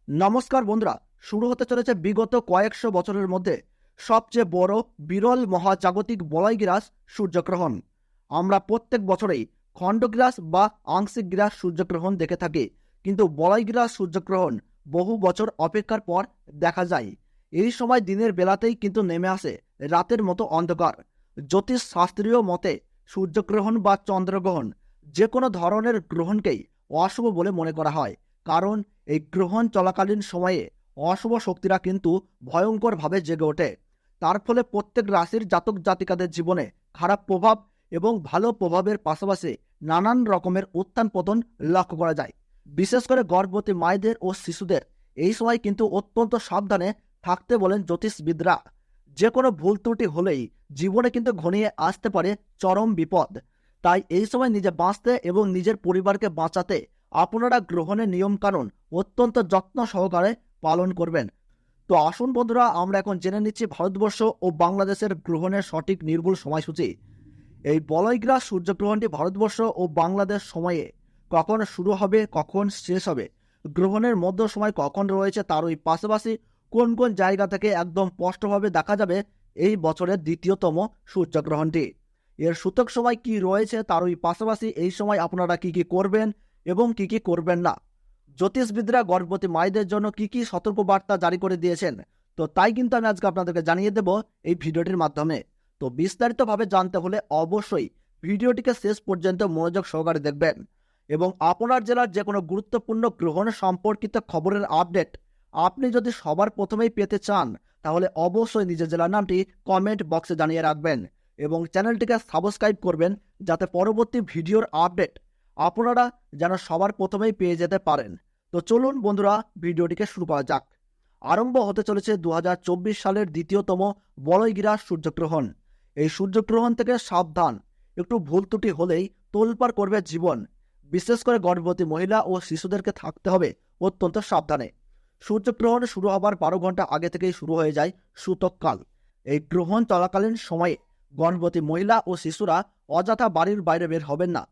নমস্কার বন্ধুরা, শুরু হতে চলেছে বিগত কয়েকশো বছরের মধ্যে সবচেয়ে বড় বিরল মহাজাগতিক বলয়গ্রাস সূর্যগ্রহণ। আমরা প্রত্যেক বছরেই খণ্ডগ্রাস বা আংশিক গ্রাস সূর্যগ্রহণ দেখে থাকি, কিন্তু বলয়গ্রাস সূর্যগ্রহণ বহু বছর অপেক্ষার পর দেখা যায়। এই সময় দিনের বেলাতেই কিন্তু নেমে আসে রাতের মতো অন্ধকার। জ্যোতিষ শাস্ত্রীয় মতে সূর্যগ্রহণ বা চন্দ্রগ্রহণ যে কোনো ধরনের গ্রহণকেই অশুভ বলে মনে করা হয়, কারণ এই গ্রহণ চলাকালীন সময়ে অশুভ শক্তিরা কিন্তু ভয়ঙ্করভাবে জেগে ওঠে। তার ফলে প্রত্যেক রাশির জাতক জাতিকাদের জীবনে খারাপ প্রভাব এবং ভালো প্রভাবের পাশাপাশি নানান রকমের উত্থান পতন লক্ষ্য করা যায়। বিশেষ করে গর্ভবতী মায়েদের ও শিশুদের এই সময় কিন্তু অত্যন্ত সাবধানে থাকতে বলেন জ্যোতিষবিদরা। যে কোনো ভুল ত্রুটি হলেই জীবনে কিন্তু ঘনিয়ে আসতে পারে চরম বিপদ। তাই এই সময় নিজে বাঁচতে এবং নিজের পরিবারকে বাঁচাতে আপনারা গ্রহণের নিয়মকানুন অত্যন্ত যত্ন সহকারে পালন করবেন। তো আসুন বন্ধুরা, আমরা এখন জেনে নিচ্ছি ভারতবর্ষ ও বাংলাদেশের গ্রহণের সঠিক নির্ভুল সময়সূচি। এই বলয়গ্রাস সূর্যগ্রহণটি ভারতবর্ষ ও বাংলাদেশ সময়ে কখন শুরু হবে, কখন শেষ হবে, গ্রহণের মধ্য সময় কখন রয়েছে, তার ওই পাশাপাশি কোন কোন জায়গা থেকে একদম স্পষ্টভাবে দেখা যাবে এই বছরের দ্বিতীয়তম সূর্যগ্রহণটি, এর সূতক সময় কি রয়েছে, তার ওই পাশাপাশি এই সময় আপনারা কি কি করবেন এবং কি কি করবেন না। জ্যোতিষবিদরা গর্ভবতী মায়েদের জন্য কি কি সতর্কবার্তা জারি করে দিয়েছেন, তো তাই কিন্তু আমি আজকে আপনাদেরকে জানিয়ে দেব এই ভিডিওটির মাধ্যমে। তো বিস্তারিতভাবে জানতে হলে অবশ্যই ভিডিওটিকে শেষ পর্যন্ত মনোযোগ সহকারে দেখবেন এবং আপনার জেলার যে কোনো গুরুত্বপূর্ণ গ্রহণ সম্পর্কিত খবরের আপডেট আপনি যদি সবার প্রথমেই পেতে চান, তাহলে অবশ্যই নিজের জেলার নামটি কমেন্ট বক্সে জানিয়ে রাখবেন এবং চ্যানেলটিকে সাবস্ক্রাইব করবেন, যাতে পরবর্তী ভিডিওর আপডেট আপনারা যেন সবার প্রথমেই পেয়ে যেতে পারেন। তো চলুন বন্ধুরা, ভিডিওটিকে শুরু করা যাক। আরম্ভ হতে চলেছে 2024 সালের দ্বিতীয়তম বলয়গ্রাস সূর্যগ্রহণ। এই সূর্যগ্রহণ থেকে সাবধান, একটু ভুল ত্রুটি হলেই তোলপাড় করবে জীবন। বিশেষ করে গর্ভবতী মহিলা ও শিশুদেরকে থাকতে হবে অত্যন্ত সাবধানে। সূর্যগ্রহণ শুরু হবার 12 ঘন্টা আগে থেকেই শুরু হয়ে যায় সূতককাল। এই গ্রহণ চলাকালীন সময়ে গর্ভবতী মহিলা ও শিশুরা অযথা বাড়ির বাইরে বের হবেন না।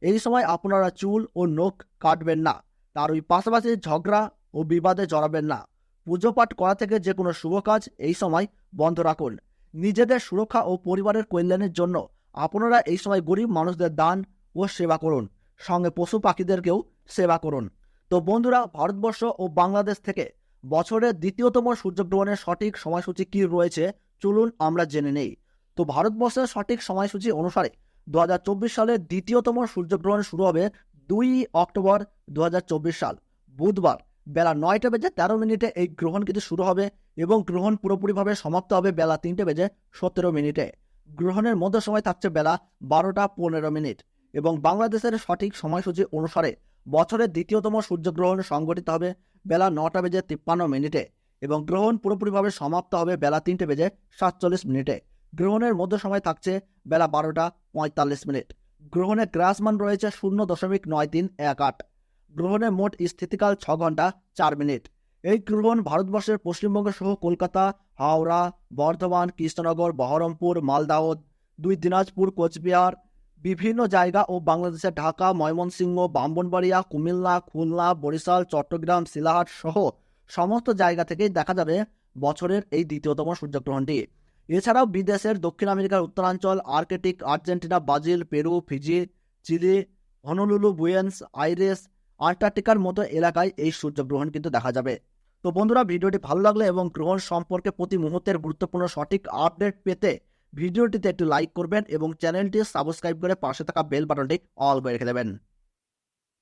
এই সময় আপনারা চুল ও নখ কাটবেন না। তার ওই পাশাপাশি ঝগড়া ও বিবাদে জড়াবেন না। পুজো পাঠ করা থেকে যে কোনো শুভ কাজ এই সময় বন্ধ রাখুন। নিজেদের সুরক্ষা ও পরিবারের কল্যাণের জন্য আপনারা এই সময় গরিব মানুষদের দান ও সেবা করুন, সঙ্গে পশু পাখিদেরকেও সেবা করুন। তো বন্ধুরা, ভারতবর্ষ ও বাংলাদেশ থেকে বছরের দ্বিতীয়তম সূর্যগ্রহণের সঠিক সময়সূচি কি রয়েছে, চলুন আমরা জেনে নেই। তো ভারতবর্ষের সঠিক সময়সূচি অনুসারে 2024 সালের দ্বিতীয়তম সূর্যগ্রহণ শুরু হবে 2 অক্টোবর 2024 সাল বুধবার বেলা 9:13 এই গ্রহণ কিন্তু শুরু হবে এবং গ্রহণ পুরোপুরিভাবে সমাপ্ত হবে বেলা 3:17। গ্রহণের মধ্য সময় থাকছে বেলা 12:15 এবং বাংলাদেশের সঠিক সময়সূচি অনুসারে বছরের দ্বিতীয়তম সূর্যগ্রহণ সংঘটিত হবে বেলা 9:53 এবং গ্রহণ পুরোপুরিভাবে সমাপ্ত হবে বেলা 3:47। গ্রহণের মধ্য সময় থাকছে বেলা 12:45। গ্রহণের গ্রাসমান রয়েছে 0.9318। গ্রহণের মোট স্থিতিকাল 6 ঘন্টা 4 মিনিট। এই গ্রহণ ভারতবর্ষের পশ্চিমবঙ্গ সহ কলকাতা, হাওড়া, বর্ধমান, কৃষ্ণনগর, বহরমপুর, মালদহ, 2 দিনাজপুর, কোচবিহার, বিভিন্ন জায়গা ও বাংলাদেশের ঢাকা, ময়মনসিংহ, ব্রাহ্মণবাড়িয়া, কুমিল্লা, খুলনা, বরিশাল, চট্টগ্রাম, শিলাহাট সহ সমস্ত জায়গা থেকেই দেখা যাবে বছরের এই দ্বিতীয়তম সূর্যগ্রহণটি। এছাড়াও বিদেশের দক্ষিণ আমেরিকার উত্তরাঞ্চল, Arctic, Argentina, Brazil, Peru, Fiji, Chile, Honolulu, Buenos, আন্টার্কটিকার মতো এলাকায় এই সূর্যগ্রহণ কিন্তু দেখা যাবে। তো বন্ধুরা, ভিডিওটি ভালো লাগলে এবং গ্রহণ সম্পর্কে প্রতি মুহূর্তের গুরুত্বপূর্ণ সঠিক আপডেট পেতে ভিডিওটিতে একটু লাইক করবেন এবং চ্যানেলটি সাবস্ক্রাইব করে পাশে থাকা বেল বাটনটি অল করে রেখে দেবেন।